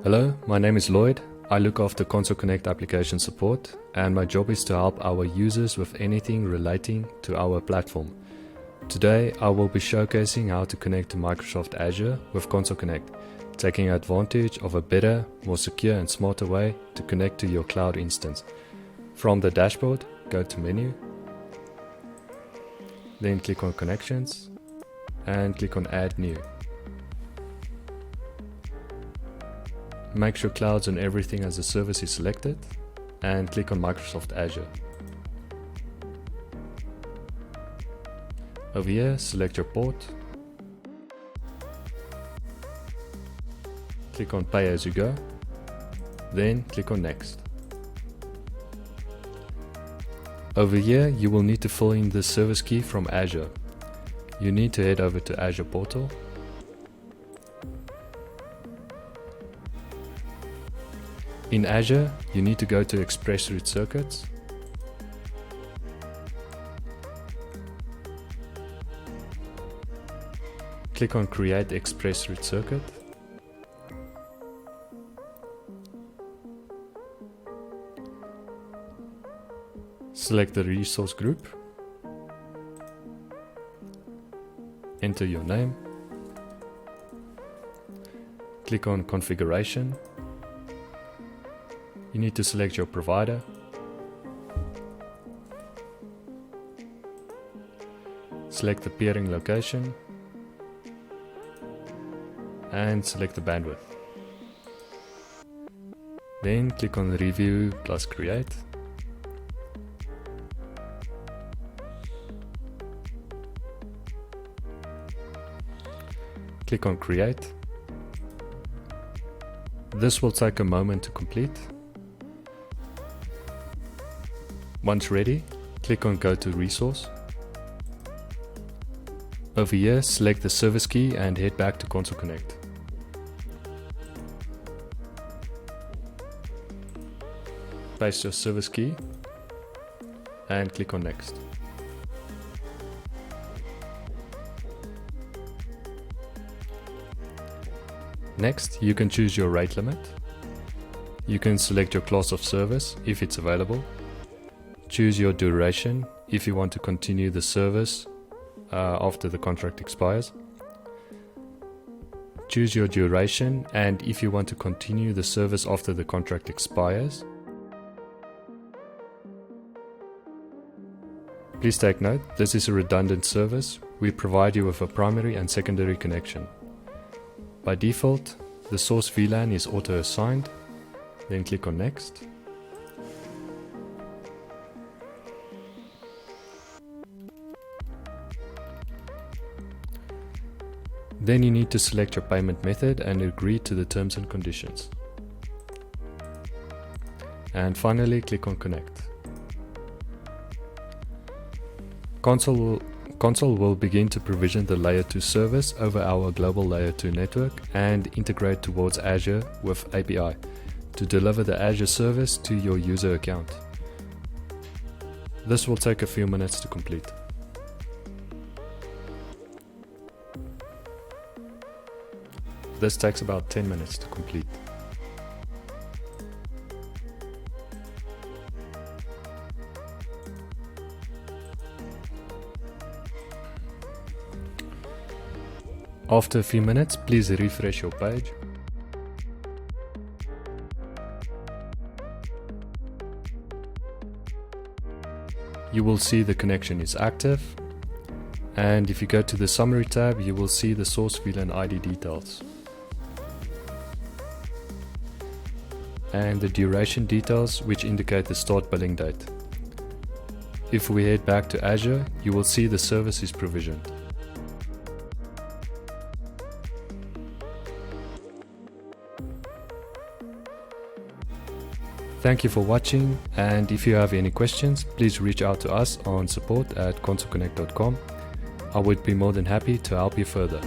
Hello, my name is Lloyd. I look after Console Connect application support, and my job is to help our users with anything relating to our platform. Today I will be showcasing how to connect to Microsoft Azure with Console Connect, taking advantage of a better, more secure and smarter way to connect to your cloud instance. From the dashboard, go to Menu, then click on Connections and click on Add New. Make sure Clouds and Everything as a Service is selected and click on Microsoft Azure. Over here, select your port. Click on Pay As You Go. Then click on Next. Over here, you will need to fill in the service key from Azure. You need to head over to Azure Portal. In Azure, you need to go to ExpressRoute Circuits. Click on Create ExpressRoute Circuit. Select the resource group. Enter your name. Click on Configuration. You need to select your provider. Select the peering location and select the bandwidth. Then click on Review plus Create. Click on Create. This will take a moment to complete. Once ready, click on Go to Resource. Over here, select the service key and head back to Console Connect. Paste your service key and click on Next. Next, you can choose your rate limit. You can select your class of service if it's available. Choose your duration if you want to continue the service after the contract expires. Choose your duration and if you want to continue the service after the contract expires. Please take note, this is a redundant service. We provide you with a primary and secondary connection. By default, the source VLAN is auto-assigned. Then click on Next. Then you need to select your payment method and agree to the terms and conditions. And finally, click on Connect. Console will begin to provision the Layer 2 service over our global Layer 2 network and integrate towards Azure with API to deliver the Azure service to your user account. This will take a few minutes to complete. This takes about 10 minutes to complete. After a few minutes, please refresh your page. You will see the connection is active, and if you go to the Summary tab, you will see the source VLAN ID details and the duration details, which indicate the start billing date. If we head back to Azure, you will see the service is provisioned. Thank you for watching, and if you have any questions, please reach out to us on support@consoleconnect.com. I would be more than happy to help you further.